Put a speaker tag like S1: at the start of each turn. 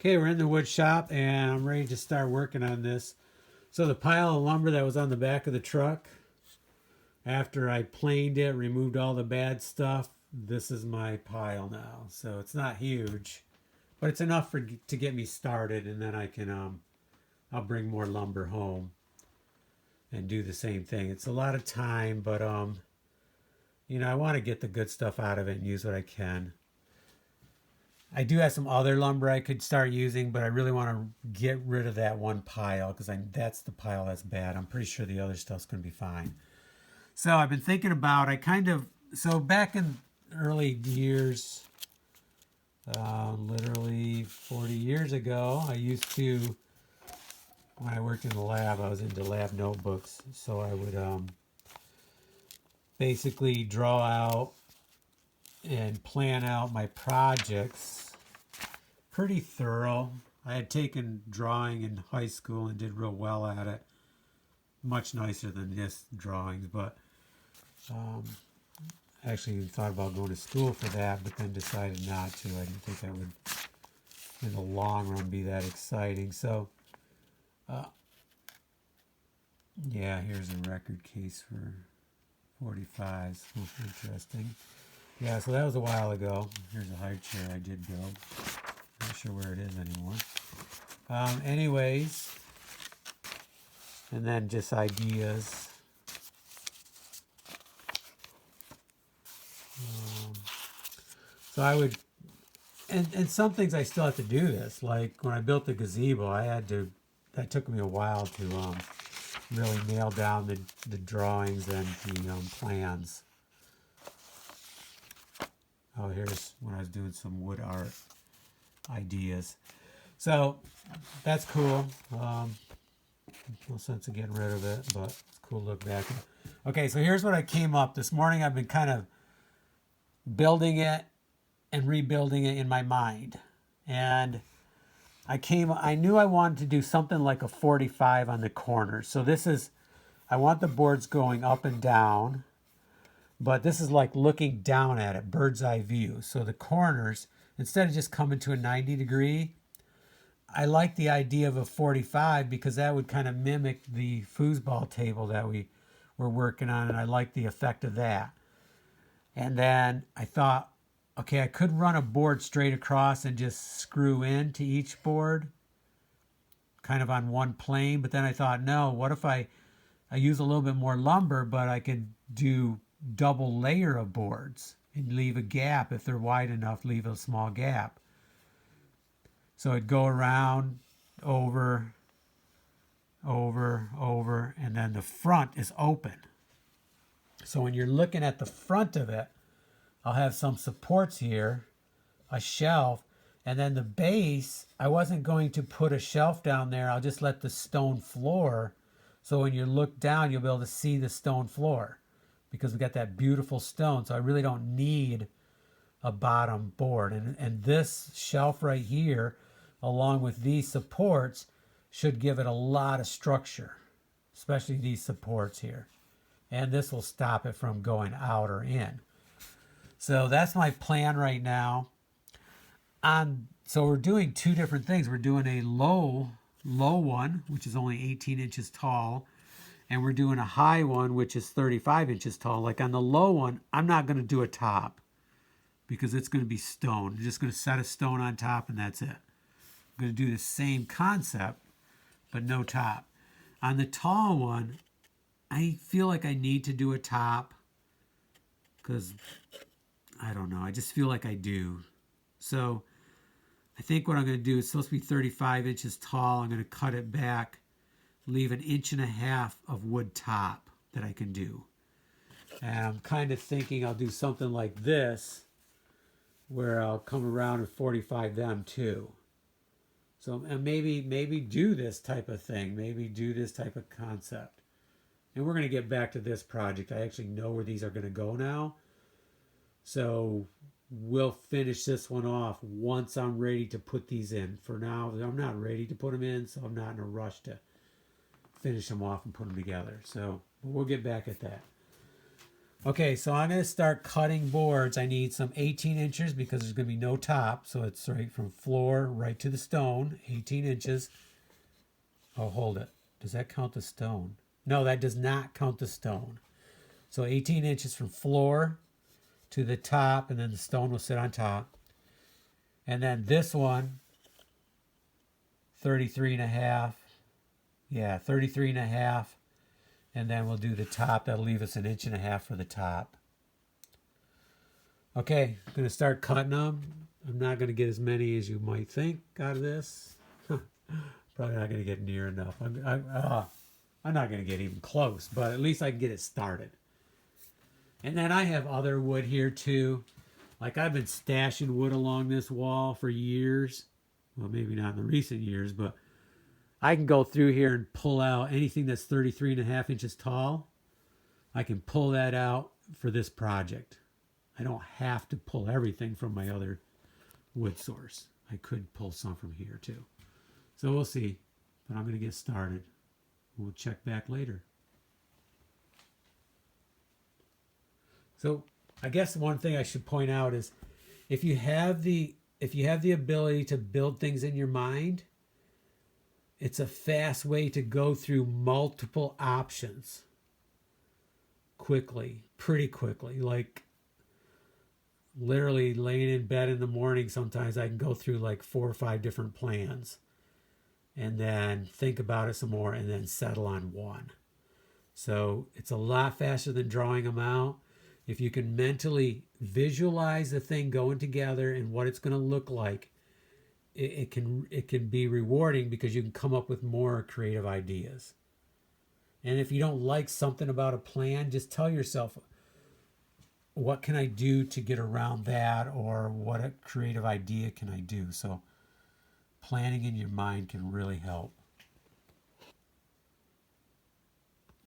S1: Okay, we're in the wood shop and I'm ready to start working on this. So the pile of lumber that was on the back of the truck, after I planed it, removed all the bad stuff, this is my pile now. So it's not huge, but it's enough to get me started, and then I'll bring more lumber home and do the same thing. It's a lot of time, but I want to get the good stuff out of it and use what I can. I do have some other lumber I could start using, but I really want to get rid of that one pile because that's the pile that's bad. I'm pretty sure the other stuff's going to be fine. So I've been thinking about, so back in early years, literally 40 years ago, when I worked in the lab, I was into lab notebooks. So I would basically draw out and plan out my projects pretty thorough. I had taken drawing in high school and did real well at it. Much nicer than just drawings, but I actually thought about going to school for that, but then decided not to. I didn't think that would, in the long run, be that exciting. So, yeah, here's a record case for 45s. Interesting. Yeah, so that was a while ago. Here's a high chair I did build. Not sure where it is anymore. Anyways, and then just ideas. So I would, and some things I still have to do this. Like when I built the gazebo, that took me a while to really nail down the drawings and the plans. Oh, here's when I was doing some wood art ideas. So that's cool. No sense of getting rid of it, but it's cool to look back. Okay, so here's what I came up. This morning I've been kind of building it and rebuilding it in my mind. And I knew I wanted to do something like a 45 on the corners. So I want the boards going up and down, but this is like looking down at it, bird's eye view. So the corners, instead of just coming to a 90 degree, I like the idea of a 45 because that would kind of mimic the foosball table that we were working on, and I like the effect of that. And then I thought, okay, I could run a board straight across and just screw into each board kind of on one plane, but then I thought, no, what if I use a little bit more lumber, but I could do double layer of boards and leave a gap. If they're wide enough, leave a small gap. So it'd go around, over, and then the front is open. So when you're looking at the front of it, I'll have some supports here, a shelf, and then the base, I wasn't going to put a shelf down there. I'll just let the stone floor, so when you look down, you'll be able to see the stone floor because we got that beautiful stone. So I really don't need a bottom board. And this shelf right here, along with these supports, should give it a lot of structure, especially these supports here. And this will stop it from going out or in. So that's my plan right now. So we're doing two different things. We're doing a low one, which is only 18 inches tall, and we're doing a high one, which is 35 inches tall. Like on the low one, I'm not going to do a top because it's going to be stone. I'm just going to set a stone on top and that's it. I'm going to do the same concept, but no top. On the tall one, I feel like I need to do a top because, I don't know, I just feel like I do. So I think what I'm going to do is supposed to be 35 inches tall. I'm going to cut it back, leave 1.5 inches of wood top that I can do. And I'm kind of thinking I'll do something like this where I'll come around and 45 them too. So and maybe do this type of thing, maybe do this type of concept. And we're going to get back to this project. I actually know where these are going to go now. So we'll finish this one off once I'm ready to put these in. For now, I'm not ready to put them in, so I'm not in a rush to finish them off and put them together. So we'll get back at that. Okay, so I'm going to start cutting boards. I need some 18 inches because there's going to be no top. So it's right from floor right to the stone, 18 inches. Oh, hold it. Does that count the stone? No, that does not count the stone. So 18 inches from floor to the top, and then the stone will sit on top. And then this one, 33 and a half. Yeah, 33 and a half. And then we'll do the top. That'll leave us an inch and a half for the top. Okay, I'm going to start cutting them. I'm not going to get as many as you might think out of this. Probably not going to get near enough. I'm not going to get even close, but at least I can get it started. And then I have other wood here too. Like I've been stashing wood along this wall for years. Well, maybe not in the recent years, but I can go through here and pull out anything that's 33 and a half inches tall. I can pull that out for this project. I don't have to pull everything from my other wood source. I could pull some from here too. So we'll see, but I'm going to get started. We'll check back later. So I guess one thing I should point out is if you have the ability to build things in your mind, it's a fast way to go through multiple options quickly, pretty quickly. Like literally laying in bed in the morning, sometimes I can go through like 4 or 5 different plans and then think about it some more and then settle on one. So it's a lot faster than drawing them out. If you can mentally visualize the thing going together and what it's going to look like, it can be rewarding because you can come up with more creative ideas. And if you don't like something about a plan, just tell yourself, what can I do to get around that, or what a creative idea can I do? So planning in your mind can really help.